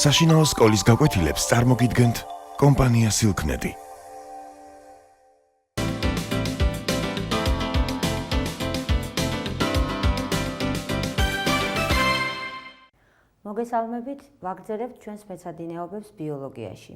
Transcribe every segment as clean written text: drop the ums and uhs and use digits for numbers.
საშინაო სკოლის გაკვეთილებს წარმოგიდგენთ კომპანია Silknet. მოგესალმებით, ვაგრძელებთ ჩვენს მეცადინეობებს ბიოლოგიაში.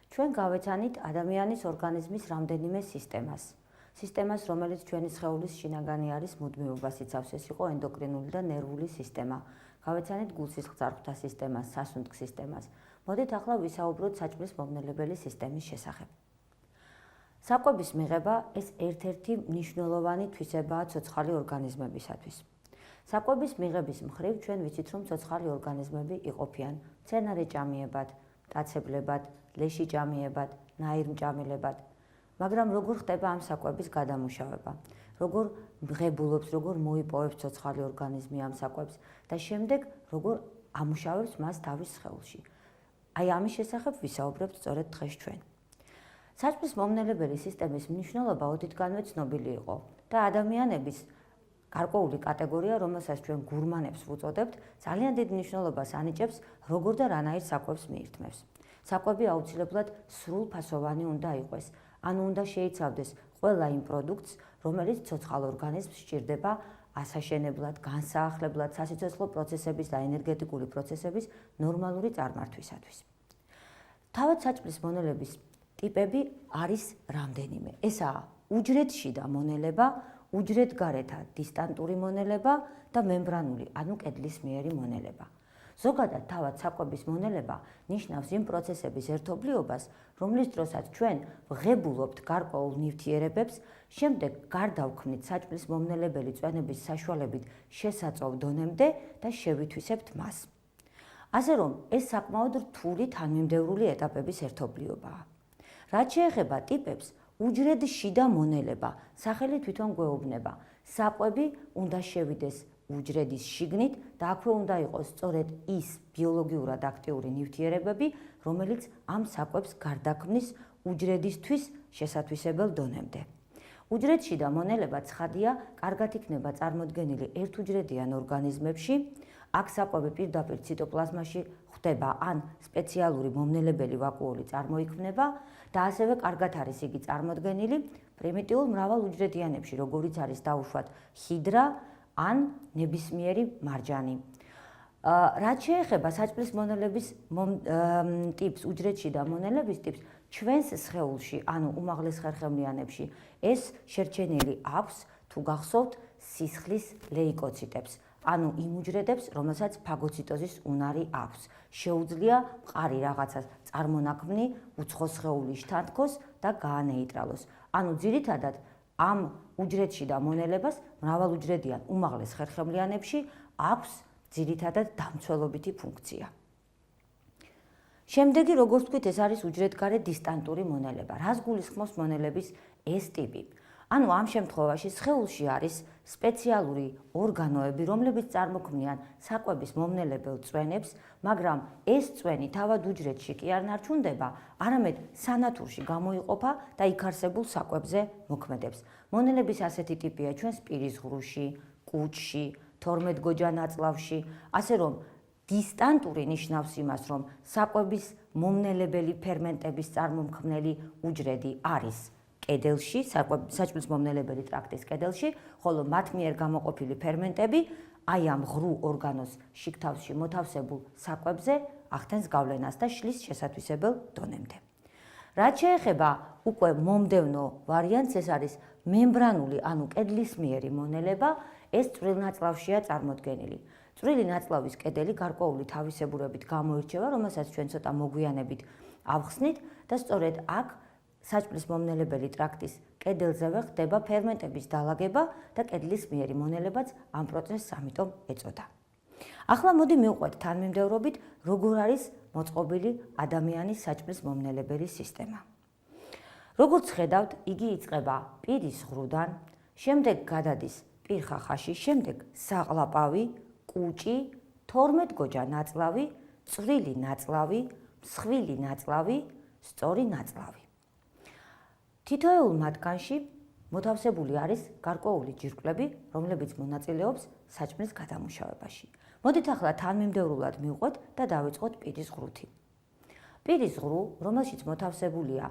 ჩვენ გავეცანით ადამიანის ორგანიზმის რამდენიმე სისტემას. სისტემას, რომელიც ჩვენი სხეულის შინაგანი არის მუდმივობას იცავს, ეს იყო ენდოკრინული და ნერვული სისტემა. გავეცანით გულსისხლძარღვთა სისტემას, სასუნთქ სისტემას. მოდით ახლა ვისაუბროთ საჭმლის მომნელებელი სისტემის შესახებ. საკვების მიღება ეს ერთ-ერთი მნიშვნელოვანი თვისებაა ცოცხალი ორგანიზმებისათვის. საკვების მიღების მხრივ ჩვენ ვიცით, რომ ცოცხალი ორგანიზმები იყოფიან მცენარე ჭამიებად, მტაცებლებად, ლეში ჭამიებად, ნაირმჭამელებად. მაგრამ როგორ ხდება ამ საკვების გადამუშავება? როგორ მღებულობს, როგორ მოიპოვებს ცოცხალი ორგანიზმი ამ საკვებს და შემდეგ როგორ ამუშავებს მას თავის სხეულში? აი ამის შესახებ ვისაუბრებთ სწორედ დღეს ჩვენ. საჭმლის მომნელებელი სისტემის მნიშვნელობა ოდითგანვე ცნობილი იყო და ადამიანების გარკვეული კატეგორია, რომელსაც ჩვენ გურმანებს ვუწოდებთ, ძალიან დიდ მნიშვნელობას ანიჭებს, როგორ და რანაირ საკვებს მიირთმევს. საკვები აუცილებლად სრულფასოვანი უნდა იყოს, ანუ უნდა შეიცავდეს ყველა იმ პროდუქტს, რომელიც ცოცხალ ორგანიზმს სჭირდება ასაშენებლად, განსაახლებლად, სასიცოცხლო პროცესების და ენერგეტიკული პროცესების ნორმალური წარმართვისათვის. თავად საჭმლის მონელების ტიპები არის რამდენიმე. ესაა უჯრედშიდა მონელება, უჯრედგარეთა დისტანტური მონელება და მემბრანული, ანუ კედლისმიერი მონელება. ზოგადად თავად საკვების მონელება ნიშნავს იმ პროცესების ერთობლიობას, რომლის დროსაც ჩვენ ვღებულობთ გარკვეულ ნივთიერებებს, შემდეგ გარდავქმნით საჭმლის მომნელებელი წვენების საშუალებით შესაწვავ დონემდე და შევითვისებთ მას. ასე რომ ეს საკმაოდ რთული თანმიმდევრული ეტაპების ერთობლიობაა. რაც შეეხება ტიპებს, უჯრედშიდა მონელება სახელი თვითონ გვეუბნება. საკვები უნდა შევიდეს უჯრედის შიგნით და აქვე უნდა იყოს სწორედ ის ბიოლოგიურად აქტიური ნივთიერებები, რომელიც ამ საკვებს გარდაქმნის უჯრედისთვის შესათვისებელ დონემდე. უჯრედშიდა მონელება ცხადია, კარგად იქნება წარმოდგენილი ერთუჯრედიან ორგანიზმებში. აქ საკვები პირდაპირ ციტოპლაზმაში ხვდება ან სპეციალური მომნელებელი ვაკუოლი წარმოიქმნება და ასევე კარგად არის იგი წარმოდგენილი პრიმიტიულ მრავალუჯრედიანებში, როგორიც არის დაუშვათ ჰიდრა ან ნებისმიერი მარჯანი. რაც შეეხება საჭმლის მონელების ტიპს, უჯრედშიდა მონელების ტიპს, ჩვენს სხეულში, ანუ უმაღლეს ხერხემლიანებში, ეს შერჩენილი აქვს, თუ გახსოვთ, სისხლის ლეიკოციტებს, ანუ იმ უჯრედებს, რომელსაც ფაგოციტოზის უნარი აქვს. შეუძლია მყარი რაღაცას წარმონაქმნი უცხო სხეულის შთანთქოს და გაანეიტრალოს. ანუ ძირითადად ამ უჯრედშიდა მონელებას მრავალუჯრედიან უმაღლეს ხერხემლიანებში აქვს ძირითადად დამცველობითი ფუნქცია. შემდეგი, როგორც ვთქვით, ეს არის უჯრედგარე დისტანტური მონელება. რას გულისხმობს მონელების ეს ტიპი? ანუ ამ შემთხვევაში სხეულში არის სპეციალური ორგანოები, რომლებიც წარმოქმნიან საკვების მომნელებელ წვენებს, მაგრამ ეს წვენი თავად უჯრედში კი არ ნარჩუნდება, არამედ სანათურში გამოიყოფა და იქ არსებულ საკვებზე მოქმედებს. მონელების ასეთი ტიპია ჩვენს პირის ღრუში, კუჭში, 12 გოჯა ნაწლავში, ასე რომ დისტანტური ნიშნავს იმას, რომ საკვების მომნელებელი ფერმენტების წარმომქმნელი უჯრედი არის კედელში, საჭმლის მომნელებელი ტრაქტის კედელში, ხოლო მათ მიერ გამოყოფილი ფერმენტები აი ამ ღრუ ორგანოს შიგთავსში მოთავსებულ საკვებზე ახდენს გავლენას და შლის შესათვისებელ დონემდე. რაც შეეხება უკვე მომდევნო ვარიანტს, ეს არის მემბრანული, ანუ კედლისმიერი მონელება, ეს წვრილ ნაწლავშია წარმოდგენილი. წვრილი ნაწლავის კედელი გარკვეული თავისებურებით გამოირჩევა, რომელსაც ჩვენ ცოტა მოგვიანებით ავხსნით და სწორედ აქ საჭმლის მომნელებელი ტრაქტის კედელზევე ხდება ფერმენტების დალაგება და კედლისმიერი მონელებაც ამ პროცესს ამიტომ ეწოდა. ახლა მოდი მივყვეთ თანმიმდევრობით, როგორ არის მოწყობილი ადამიანის საჭმლის მომნელებელი სისტემა. როგორც ხედავთ, იგი იწყება პირის ღრუდან, შემდეგ გადადის პირხახაში, შემდეგ საყლაპავი, კუჭი, 12 გოჯა ნაწლავი, წვრილი ნაწლავი, მსხვილი ნაწლავი, სწორი ნაწლავი. თითოეულ მათგანში მოთავსებული არის გარკვეული ჯირკვლები, რომლებიც მონაწილეობს საჭმლის გადამუშავებაში. მოდით ახლა თანმიმდევრულად მივყვეთ და დავიწყოთ პირის ღრუთი. პირის ღრუ, რომელშიც მოთავსებულია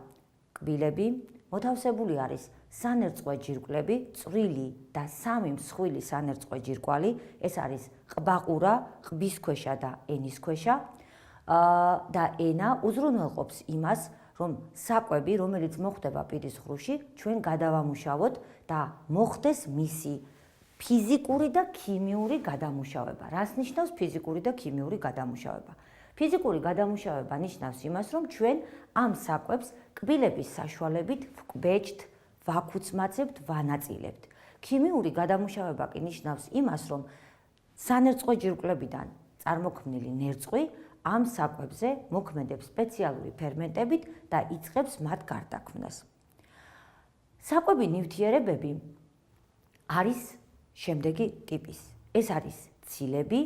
კბილები, მოთავსებული არის სანერწყვე ჯირკვლები, წვრილი და 3 მსხვილი სანერწყვე ჯირკვალი, ეს არის ყბაყურა, ყბისქვეშა და ენისქვეშა. და ენა უზრუნველყოფს იმას, რომ საკვები, რომელიც მოხდება პირის ღრუში, ჩვენ გადავამუშავოთ და მოხდეს მისი ფიზიკური და ქიმიური გადამუშავება. რას ნიშნავს ფიზიკური და ქიმიური გადამუშავება? ფიზიკური გადამუშავება ნიშნავს იმას, რომ ჩვენ ამ საკვებს კბილების საშუალებით ვკბეჭთ, ვაქუცმაცებთ, ვანაწილებთ. ქიმიური გადამუშავება კი ნიშნავს იმას, რომ სანერწყვე ჯირკვლებიდან წარმოქმნილი ნერწყვი ამ საკვებზე მოქმედებს სპეციალური ფერმენტებით და იწყებს მათ გარდაქმნას. საკვები ნივთიერებები არის შემდეგი ტიპის. ეს არის ცილები,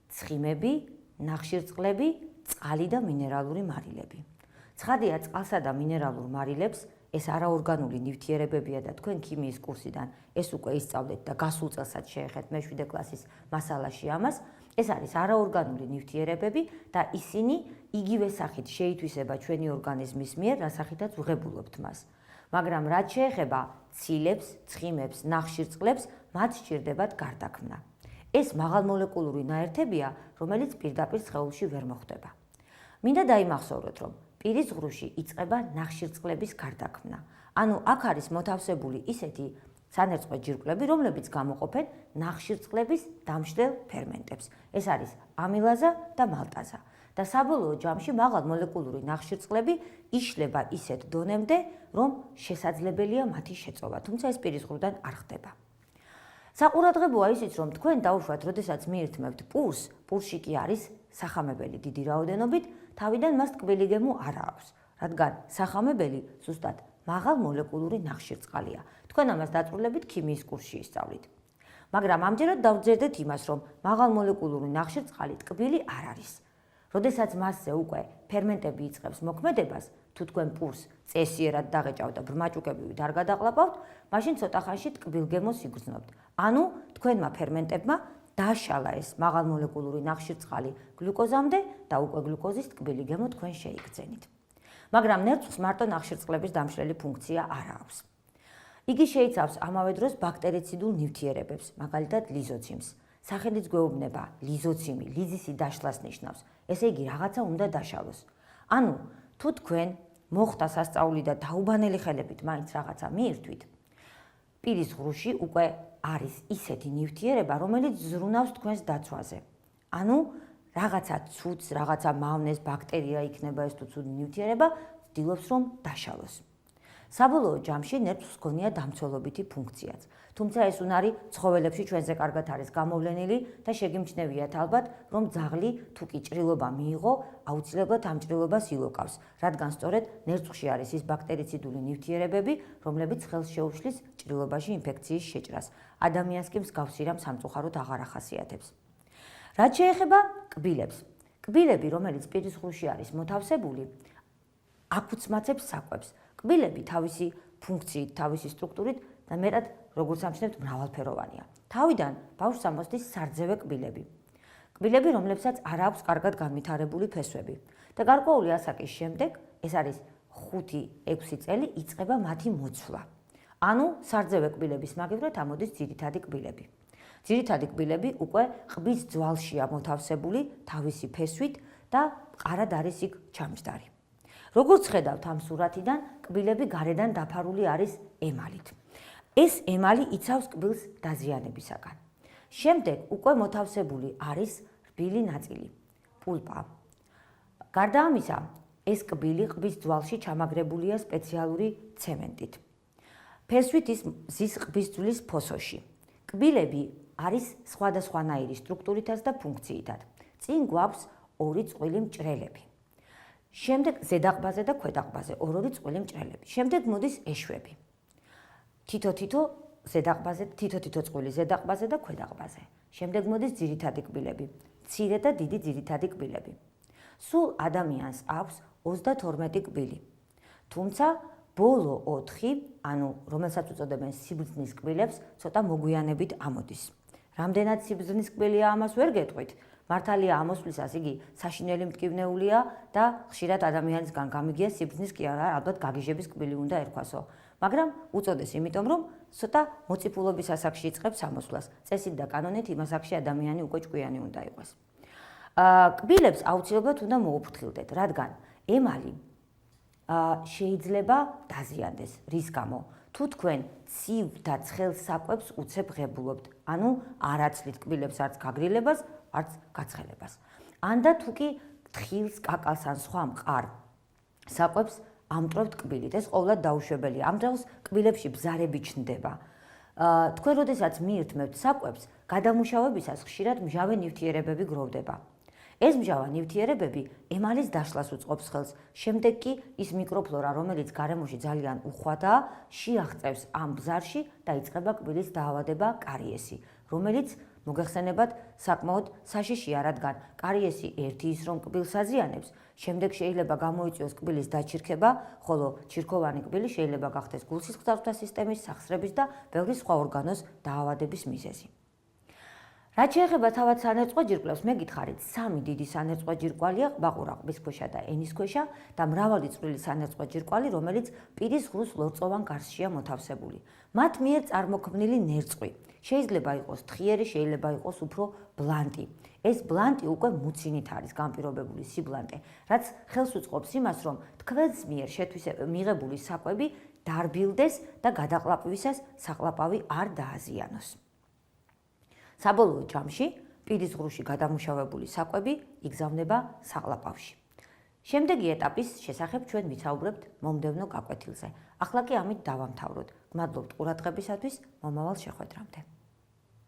ცხიმები, ნახშირწყლები, წყალი და მინერალური მარილები. ცხადია, წყალსა და მინერალურ მარილებს ეს არაორგანული ნივთიერებებია და თქვენ ქიმიის კურსიდან ეს უკვე ისწავლეთ და გასულ წელსაც შეეხეთ მე-7 კლასის მასალაში ამას. ეს არის არაორგანული ნივთიერებები და ისინი იგივე სახით შეითვისება ჩვენი ორგანიზმის მიერ, რასახითაც ვღებულობთ მას. მაგრამ რაც შეეხება ცილებს, ცხიმებს, ნახშირწყლებს, მათ სჭირდებათ გარდაქმნა. ეს მაღალმოლეკულური ნაერთებია, რომელიც პირდაპირ სხეულში ვერ მოხდება. მინდა დაიმახსოვროთ, რომ პირის ღრუში იწყება ნახშირწყლების გარდაქმნა. ანუ აქ არის მოთავსებული ისეთი სანერწყვე ჯირკვლები, რომლებიც გამოყოფენ ნახშირწყლების დამშლელ ფერმენტებს. ეს არის ამილაზა და მალტაზა. და საბოლოო ჯამში მაღალმოლეკულური ნახშირწყლები იშლება ისეთ დონემდე, რომ შესაძლებელია მათი შეწოვა, თუმცა ეს პირის ღრუდან არ ხდება. საყურადღებოა ისიც, რომ თქვენ დაუშვათ, როდესაც მიირთმევთ პურს, პურსში კი არის სახამებელი დიდი რაოდენობით, თავიდან მას ტკბილი გემო არ აქვს, რადგან სახამებელი ზუსტად მაღალმოლეკულური ნახშირწყალია. თქვენ ამას დაწვრილებით ქიმიის კურსში ისწავლით. მაგრამ ამჯერად დავძერდეთ იმას, რომ მაღალმოლეკულური ნახშირწყალი ტკბილი არ არის. როდესაც მასზე უკვე ფერმენტები იწყებს მოქმედებას, თუ თქვენ პურს წესიერად დაღეჭავთ და ბრმაჭუკებივით არ გადაყლაპავთ, მაშინ ცოტა ხანში ტკბილგემოს იგრძნობთ. ანუ თქვენმა ფერმენტებმა დაშალა ეს მაღალმოლეკულური ნახშირწყალი გლუკოზამდე და უკვე გლუკოზის ტკბილი გემო თქვენ შეიგრძენით. მაგრამ ნერწყვს მარტო ნახშირწყლების დამშლელი ფუნქცია არ აქვს. იგი შეიცავს ამავე დროს ბაქტერიციდულ ნივთიერებებს, მაგალითად ლიზოციმს. სახელიც გვეუბნება ლიზოციმი, ლიზისი დაშლას ნიშნავს. ესე იგი რაღაცა უნდა დაშალოს. ანუ თუ თქვენ მოხდა სასწაული და დაუბანელი ხელებით მაინც რაღაცა მიირთვით, პირის ღრუში უკვე არის ისეთი ნივთიერება, რომელიც ზრუნავს თქვენს დაცვაზე. ანუ რაღაცა ცუდს, რაღაცა მავნეს, ბაქტერია იქნება ეს თუ ცუდი ნივთიერება, ვცდილობს რომ დაშალოს. საბოლოო ჯამში ნერწყვს ჰქონია დამცველობითი ფუნქციაც. თუმცა ეს უნარი ცხოველებში ჩვენზე კარგად არის გამოვლენილი და შეგიმჩნევიათ ალბათ, რომ ძაღლი თუ კი ჭრილობა მიიღო, აუცილებლად ამ ჭრილობას ილოკავს, რადგან სწორედ ნერწყვში არის ის ბაქტერიციდული ნივთიერებები, რომლებიც ხელს შეუშლის ჭრილობაში ინფექციის შეჭრას. ადამიანს კი მსგავსი რამ სამწუხაროდ აღარ ახასიათებს. რაც შეეხება კბილებს. კბილები, რომელიც პირის ღრუში არის მოთავსებული, აკუცმაცებს საკვებს. კბილები თავისი ფუნქციით, თავისი სტრუქტურით და მეტად როგორც ამჩნევთ მრავალფეროვანია. თავიდან ბავშვს ამოსდის სარძევე კბილები. კბილები, რომლებსაც არ აქვს კარგად განვითარებული ფესვები. და გარკვეული ასაკის შემდეგ, ეს არის 5-6 წელი, იწყება მათი მოცვლა. ანუ სარძევე კბილების მაგივრად ამოდის ძირითადი კბილები. ძირითადი კბილები უკვე ყბის ძვალშია მოთავსებული თავისი ფესვით და მყარად არის იქ ჩამჯდარი. როგორც ხედავთ ამ სურათიდან, კბილები გარედან დაფარული არის ემალით. ეს ემალი იცავს კბილს დაზიანებისაგან. შემდეგ უკვე მოთავსებული არის რბილი ნაწილი, პულპა. გარდა ამისა, ეს კბილი ყბის ძვალში ჩამაგრებულია სპეციალური ცემენტით. ფესვით ის ზის ყბის ძვლის ფოსოში. კბილები არის სხვადასხვანაირი სტრუქტურითაც და ფუნქციითაც. წინ გვაქვს ორი წყვილი მჭრელები. შემდეგ ზედაყბაზე და ქვედაყბაზე ორ-ორი წყვილი მჭრელები. შემდეგ მოდის ეშვები. თითო-თითო წყვილი ზედაყბაზე და ქვედაყბაზე. შემდეგ მოდის ძირითადი კბილები, მცირე და დიდი ძირითადი კბილები. სულ ადამიანს აქვს 32 კბილი. თუმცა ბოლო 4, ანუ რომელსაც უწოდებენ სიბრძნის კბილებს, ცოტა მოგვიანებით ამოდის. რამდენად სიბრძნის კბილია ამას ვერ გეტყვით, მართალია ამოსვლისას იგი საშინელი მტკივნეულია და ხშირად ადამიანისგან გამიგია სიბრძნის კი არა, ალბათ გაგიჟების კბილი უნდა ერქვასო. მაგრამ უწოდეს იმიტომ, რომ ცოტა მოციფულობის ასაკში იწყებს ამოსვლას. წესით და კანონით იმ ასაკში ადამიანი უკვე ჭკვიანი უნდა იყოს. კბილებს აუცილებლად უნდა მოუფრთხილდეთ, რადგან ემალი შეიძლება დაზიანდეს. რის გამო? თუ თქვენ ცივ და ცხელ საკვებს უცებ ღებულობთ, ანუ არ აცლით კბილებს არც გაგრილებას, არც გაცხელებას. ან და თუ კი თხილს, კაკალს ან სხვა მყარ საკვებს ამტვრევთ კბილით, ეს ყოვლად დაუშვებელია. ამ დროს კბილებში ბზარები ჩნდება. თქვენ როდესაც მიირთმევთ საკვებს, გადამუშავებისას ხშირად მჟავე ნივთიერებები გროვდება. ეს მჟავა ნივთიერებები ემალის დაშლას უწყობს ხელს. შემდეგ კი ის მიკროფლორა, რომელიც გარემოში ძალიან უხვადაა, შეაღწევს ამ ბზარში და იწყება კბილის დაავადება კარიესი, რომელიც მოგეხსენებათ საკმაოდ საშიშია, რადგან კარიესი ერთი ის რომ კბილს აზიანებს, შემდეგ შეიძლება გამოიწვიოს კბილის დაჩირქება, ხოლო ჩირქოვანი კბილი შეიძლება გახდეს გულსისხლძარღვთა სისტემის, სახსრების და ბევრი სხვა ორგანოს დაავადების მიზეზი. რაც შეეხება თავად სანერწყვე ჯირკვლებს, მე გითხარით, 3 დიდი სანერწყვე ჯირკვალია, ბაყურა, ყბისქვეშა და ენისქვეშა და მრავალი წვრილი სანერწყვე ჯირკვალი, რომელიც პირის ღრუს ლორწოვან გარსშია მოთავსებული. მათ მიერ წარმოქმნილი ნერწყვი შეიძლება იყოს თხიერი, შეიძლება იყოს უფრო ბლანტი. ეს ბლანტი უკვე მუცინით არის განპირობებული სიბლანტე, რაც ხელს უწყობს იმას, რომ თქვენს მიერ მიღებული საკვები დარბილდეს და გადაყლაპვისას საყლაპავი არ დააზიანოს. საბოლოო ჯამში პირის ღრუში გადამუშავებული საკვები იგზავნება საყლაპავში. შემდეგი ეტაპის შესახებ ჩვენ ვისაუბრებთ მომდევნო გაკვეთილზე. ახლა კი ამით დავამთავროთ. გმადლობთ ყურადღებისათვის, მომავალ შეხვედრამდე.